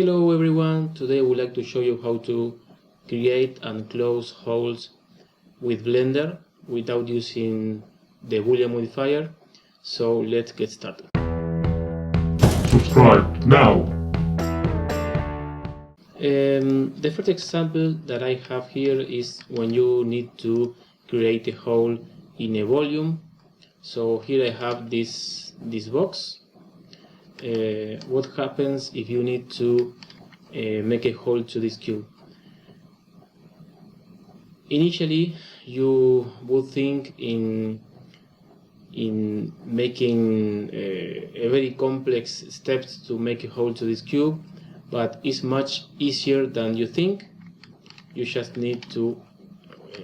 Hello everyone, today I would like to show you how to create and close holes with Blender without using the boolean modifier. So let's get started. Subscribe now! The first example that I have here is when you need to create a hole in a volume. So here I have this box. What happens if you need to make a hole to this cube? Initially, you would think in making a very complex steps to make a hole to this cube, but it's much easier than you think. You just need to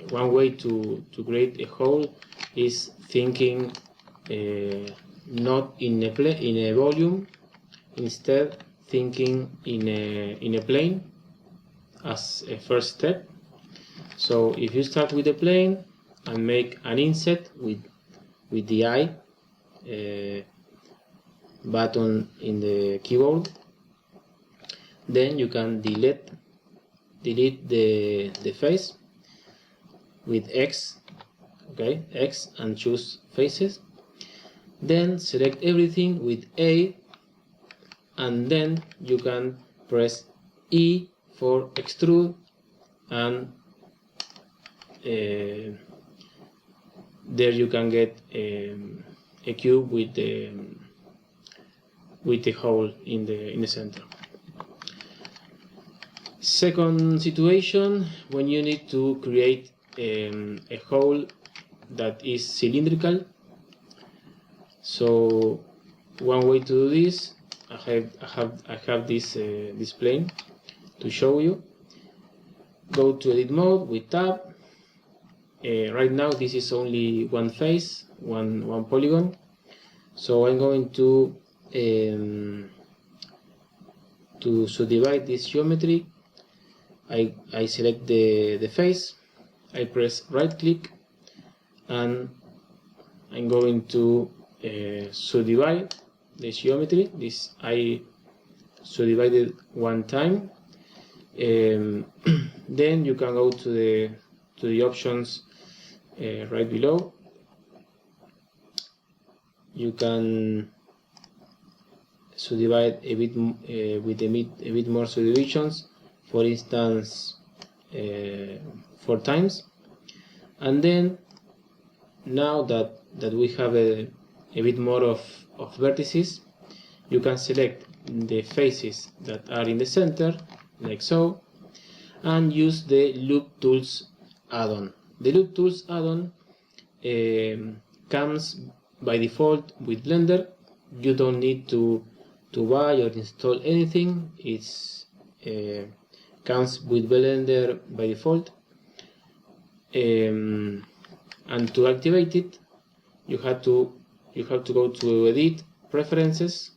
one way to create a hole is thinking not in a volume, instead thinking in a plane as a first step. So if you start with a plane and make an inset with the I button in the keyboard, then you can delete the face with X, okay, X, and choose faces. Then select everything with A, and then you can press E for extrude, and there you can get a cube with the hole in the center. Second situation, when you need to create a hole that is cylindrical. So one way to do this, I have this plane to show you. Go to edit mode with tab. Right now this is only one face, one polygon. So I'm going to subdivide this geometry. I select the face, I press right click, and I'm going to subdivide the geometry. This I subdivided one time. Then you can go to the options right below. You can subdivide a bit with a bit more subdivisions. For instance, 4 times. And then now that we have a bit more of vertices, you can select the faces that are in the center, like so, and use the Loop Tools add-on. The Loop Tools add-on comes by default with Blender. You don't need to buy or install anything. It's comes with Blender by default. And to activate it, you have to go to Edit, Preferences,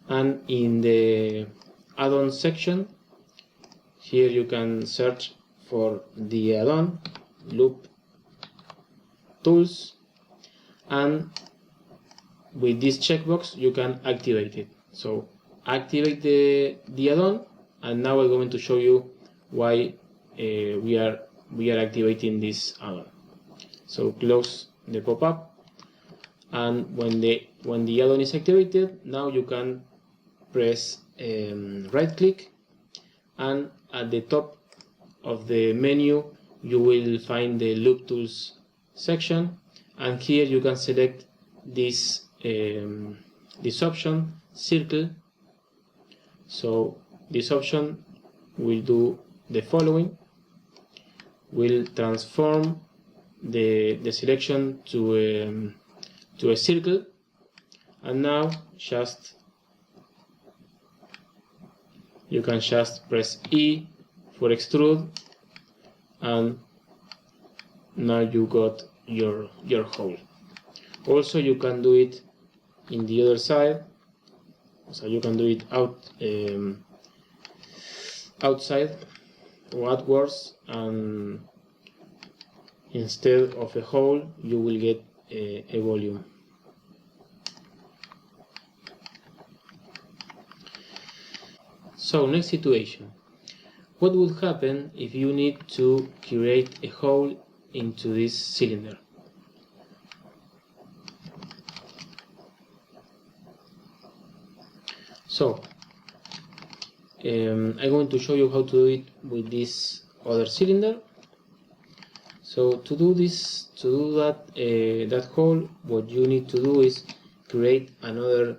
and in the add-on section, here you can search for the add-on Loop Tools, and with this checkbox you can activate it. So activate the add-on, and now I'm going to show you why we are activating this add-on. So close the pop-up, and when the add-on is activated, now you can press right click, and at the top of the menu you will find the Loop Tools section, and here you can select this option, circle. So this option will do the following: will transform the selection to a circle, and now you can just press E for extrude, and now you got your hole. Also, you can do it in the other side, so you can do it outside or outwards, and instead of a hole you will get a volume. So next situation. What would happen if you need to create a hole into this cylinder? So I'm going to show you how to do it with this other cylinder. So to do that hole, what you need to do is create another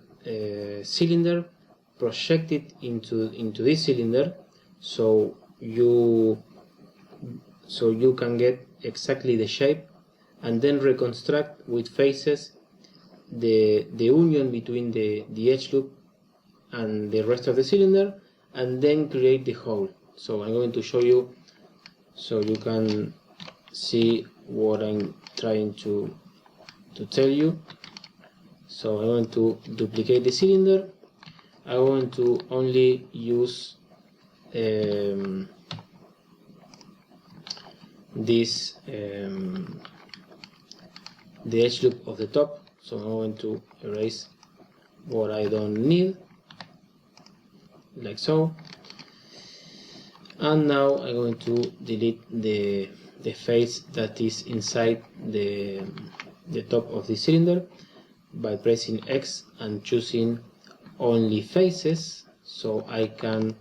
cylinder, project it into this cylinder, so you can get exactly the shape, and then reconstruct with faces the union between the edge loop and the rest of the cylinder, and then create the hole. So I'm going to show you so you can see what I'm trying to tell you. So I want to duplicate the cylinder. I want to only use this the edge loop of the top, so I'm going to erase what I don't need, like so. And now I'm going to delete the face that is inside the top of the cylinder by pressing X and choosing only faces, so I can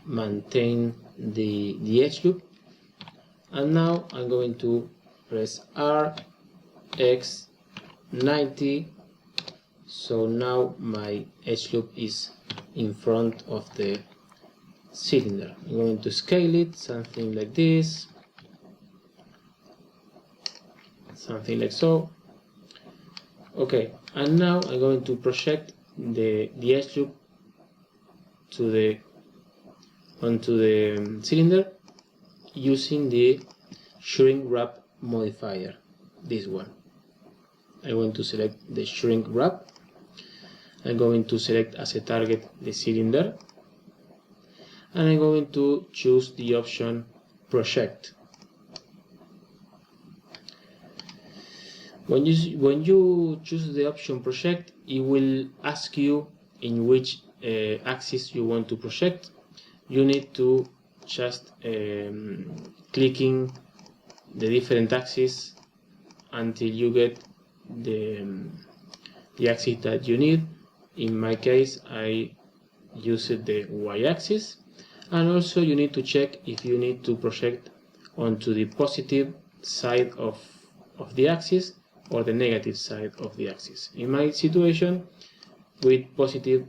maintain the edge loop. And now I'm going to press R, X, 90, so now my edge loop is in front of the cylinder. I'm going to scale it, something like this, something like so. Okay, and now I'm going to project the edge loop onto the cylinder using the shrink wrap modifier, this one. I'm going to select the shrink wrap. I'm going to select as a target the cylinder, and I'm going to choose the option project. When you choose the option project, it will ask you in which axis you want to project. You need to just clicking the different axes until you get the axis that you need. In my case, I used the y-axis, and also you need to check if you need to project onto the positive side of the axis or the negative side of the axis. In my situation, with positive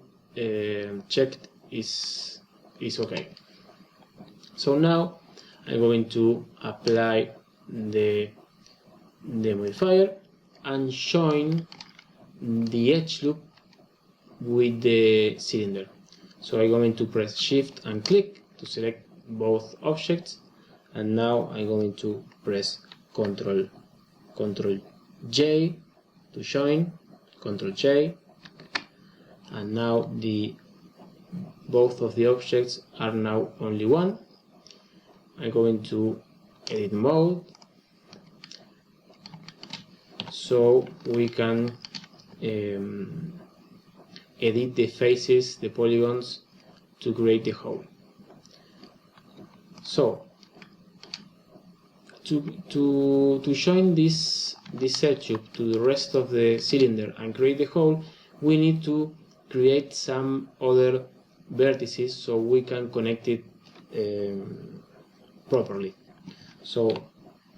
checked is okay. So now I'm going to apply the modifier and join the edge loop with the cylinder. So I'm going to press Shift and click to select both objects, and now I'm going to press Ctrl J to join, Ctrl J, and now both of the objects are now only one. I'm going to edit mode, so we can edit the faces, the polygons, to create the hole. So to join this edge loop to the rest of the cylinder and create the hole, we need to create some other vertices so we can connect it properly. So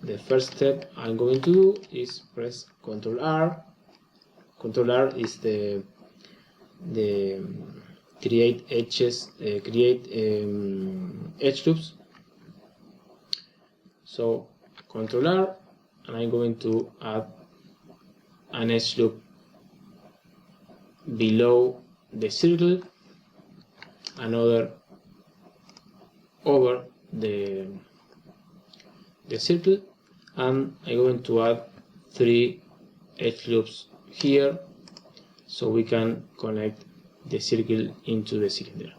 the first step I'm going to do is press Ctrl R. Ctrl R is the create edges, edge loops. So Ctrl R, and I'm going to add an edge loop below the circle, another over the circle, and I'm going to add 3 edge loops here so we can connect the circle into the cylinder.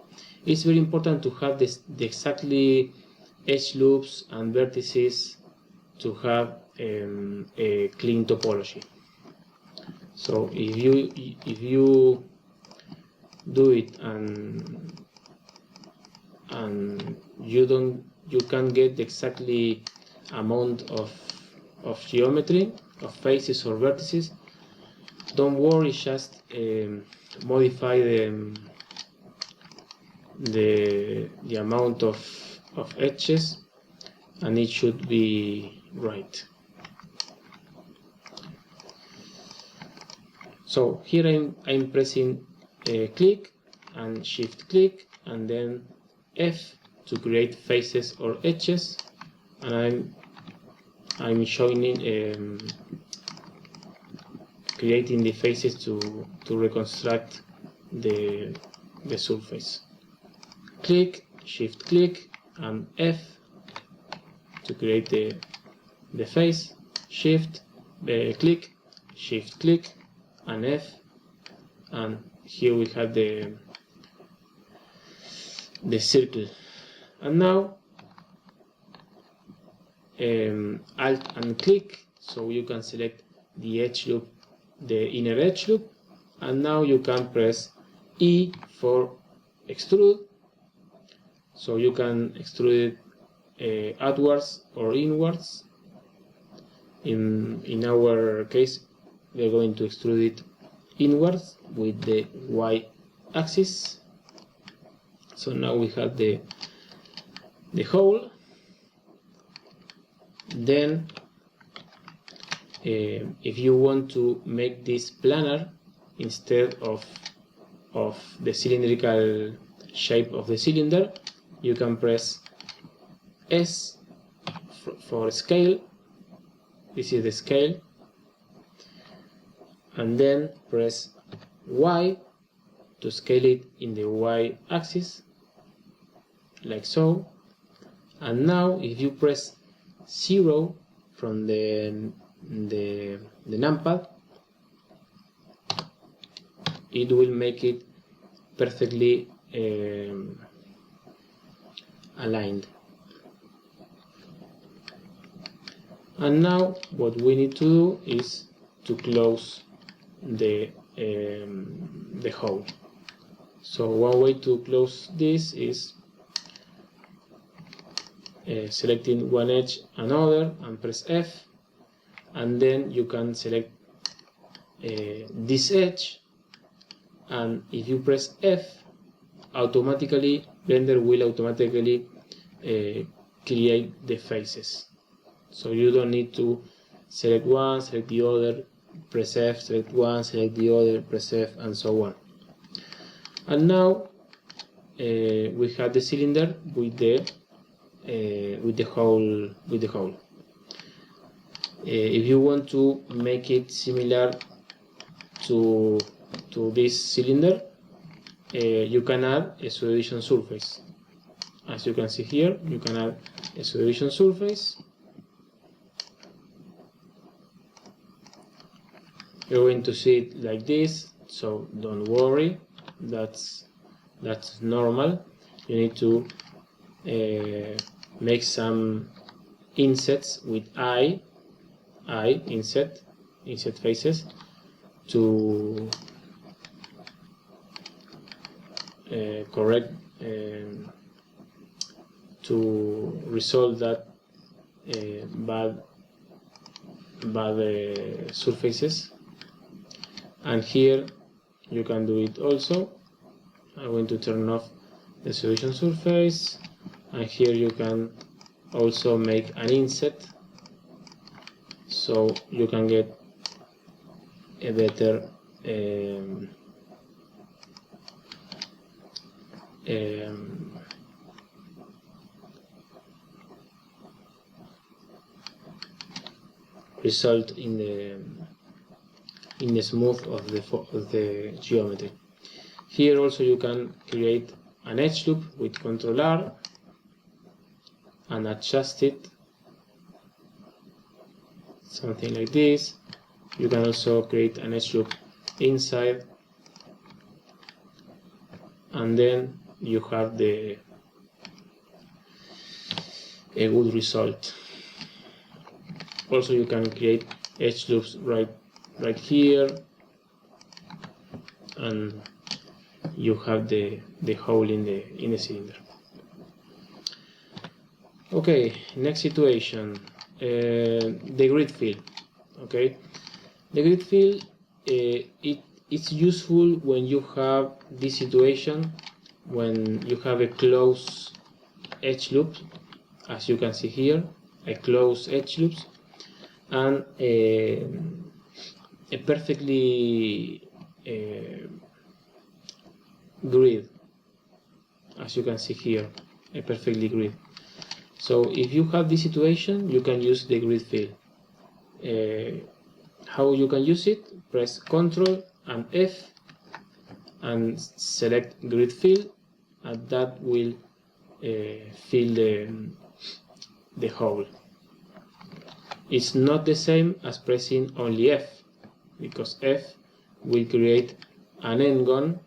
It's very important to have the exactly edge loops and vertices to have a clean topology. So if you do it and you can't get the exactly amount of geometry, of faces or vertices, don't worry, just modify the amount of edges and it should be right. So here I'm pressing click and shift click and then F to create faces or edges, and I'm showing creating the faces to reconstruct the surface. Click, shift click and F to create the face, shift click, shift click and F, and here we have the circle. And now Alt and click, so you can select the edge loop, the inner edge loop, and now you can press E for extrude, so you can extrude it outwards or inwards. In our case, we are going to extrude it inwards with the Y axis. So now we have the hole. Then if you want to make this planar instead of the cylindrical shape of the cylinder, you can press S for scale. This is the scale, and then press Y to scale it in the Y axis, like so. And now if you press 0 from the numpad, it will make it perfectly aligned. And now what we need to do is to close the hole. So one way to close this is selecting one edge another and press F, and then you can select this edge, and if you press F, automatically Blender will automatically create the faces. So you don't need to select one, select the other, press F, select one, select the other, press F, and so on. And now we have the cylinder with the hole. If you want to make it similar to this cylinder, you can add a subdivision surface. As you can see here, you can add a subdivision surface. You're going to see it like this, so don't worry, that's normal. You need to make some insets with inset faces to correct to resolve that bad surfaces. And here you can do it also. I'm going to turn off the subdivision surface, and here you can also make an inset, so you can get a better result in the smooth of the geometry. Here also you can create an edge loop with Ctrl R and adjust it, something like this. You can also create an edge loop inside, and then you have a good result. Also you can create edge loops right here, and you have the hole in the cylinder. Okay, next situation, the grid fill. Okay, the grid fill, it's useful when you have this situation, when you have a closed edge loop, as you can see here, a closed edge loop, and a perfectly grid, as you can see here, a perfectly grid. So if you have this situation, you can use the grid fill. How you can use it? Press Ctrl and F and select grid fill, and that will fill the hole. It's not the same as pressing only F, because F will create an endgun,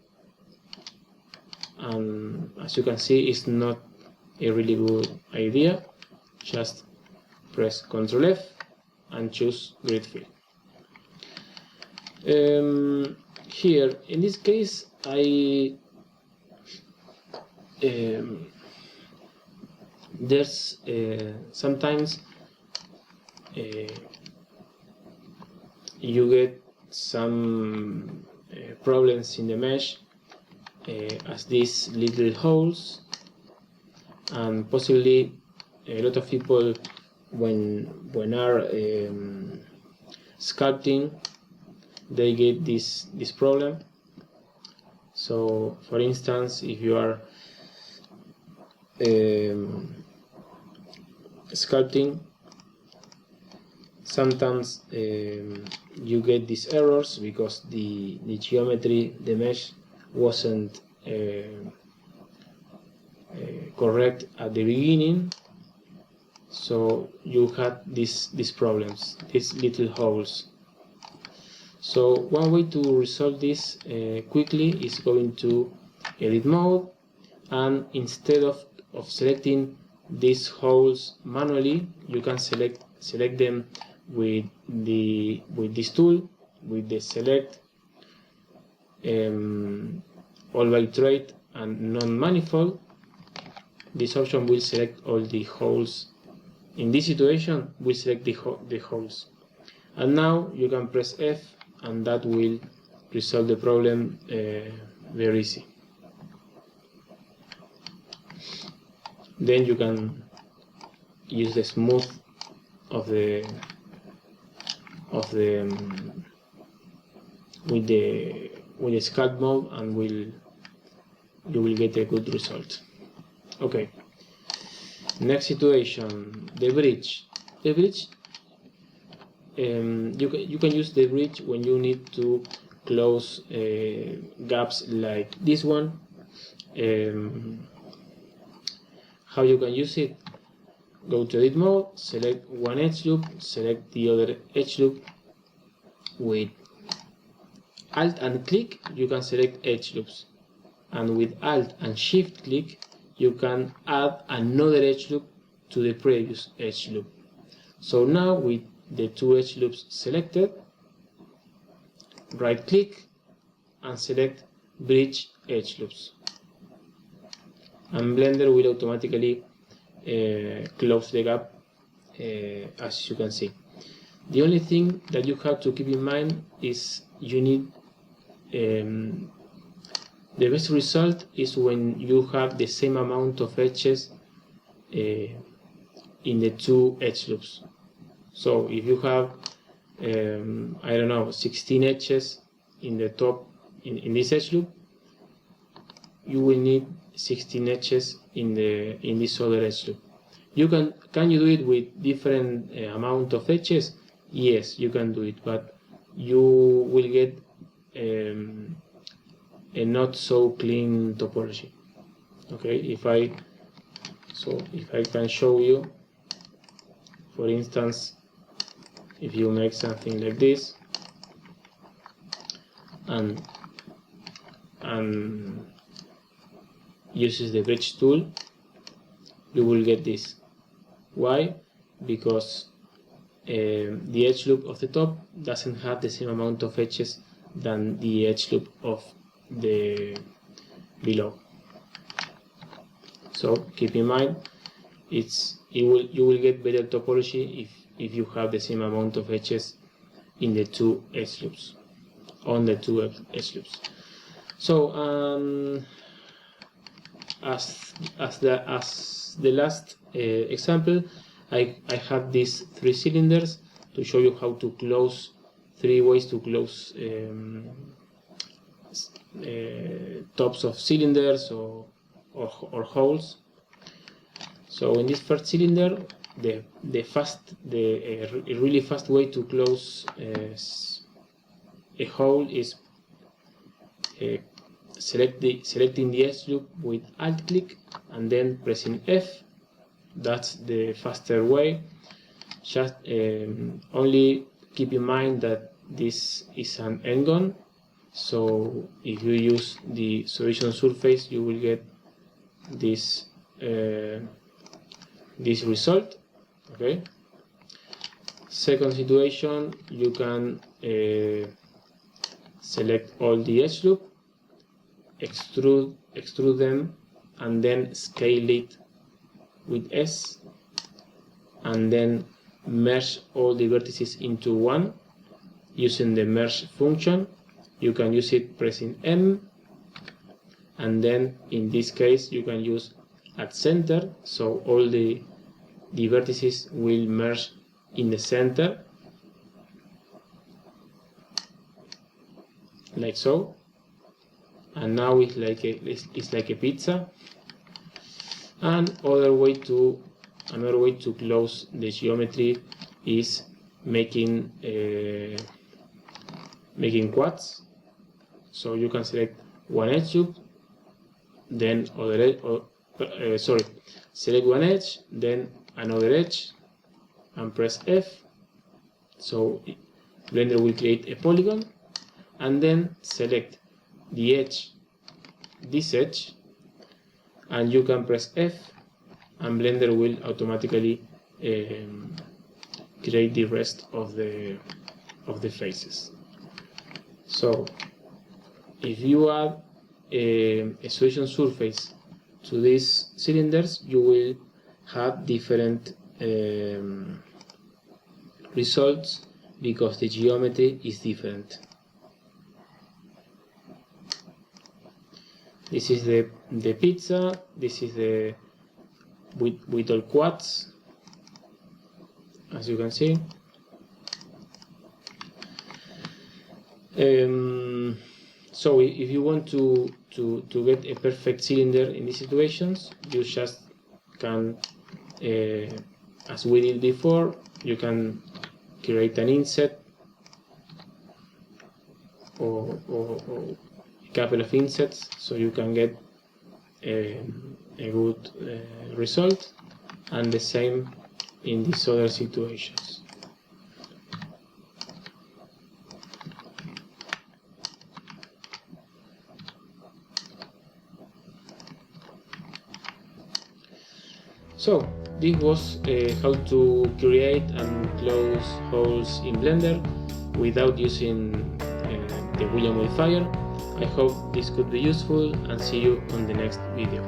and as you can see, it's not a really good idea. Just press Ctrl F and choose grid fill. Here in this case, there's sometimes you get some problems in the mesh as these little holes, and possibly a lot of people when are sculpting, they get this problem. So for instance, if you are sculpting, sometimes you get these errors because the geometry, the mesh wasn't correct at the beginning, so you had these problems, these little holes. So one way to resolve this quickly is going to edit mode, and instead of selecting these holes manually, you can select them with this tool, with the select all by trait and non-manifold. This option will select all the holes. In this situation, we select the holes, and now you can press F, and that will resolve the problem very easy. Then you can use the smooth of the with the sculpt mode, and you will get a good result. Okay. Next situation, the bridge. The bridge. You can use the bridge when you need to close gaps like this one. How you can use it? Go to edit mode, select one edge loop, select the other edge loop. With Alt and click, you can select edge loops, and with Alt and Shift click, you can add another edge loop to the previous edge loop. So now with the two edge loops selected, right click and select bridge edge loops, and Blender will automatically close the gap, as you can see. The only thing that you have to keep in mind is you need the best result is when you have the same amount of edges in the two edge loops. So if you have I don't know, 16 edges in the top in this edge loop, you will need 16 edges in this other edge loop. Can you do it with different amount of edges? Yes, you can do it, but you will get a not so clean topology. Okay, if I can show you, for instance, if you make something like this and uses the bridge tool, you will get this. Why? Because the edge loop of the top doesn't have the same amount of edges than the edge loop of the below. So keep in mind, it's you will get better topology if you have the same amount of edges in the two edge loops, on the two edge loops. So as the last example, I have these 3 cylinders to show you how to close 3 ways to close tops of cylinders or holes. So in this first cylinder, a really fast way to close a hole is selecting the edge loop with alt click and then pressing F. That's the faster way. Just only keep in mind that this is an n-gon, so if you use the solution surface, you will get this this result. Okay. Second situation, you can select all the edge loop, extrude them, and then scale it with S, and then merge all the vertices into one using the merge function. You can use it pressing M, and then in this case you can use at center, so all the vertices will merge in the center, like so. And now it's like a pizza. And another way to close the geometry is making quads. So you can select one edge loop, then select one edge, then another edge, and press F. So Blender will create a polygon, and then select the edge, this edge, and you can press F, and Blender will automatically create the rest of the faces. So if you add a solution surface to these cylinders, you will have different results because the geometry is different. This is the pizza. This is the with all quads, as you can see. So if you want to get a perfect cylinder in these situations, you just can, as we did before, you can create an inset or a couple of insets, so you can get a good result, and the same in these other situations. So this was how to create and close holes in Blender without using the boolean modifier. I hope this could be useful, and see you on the next video.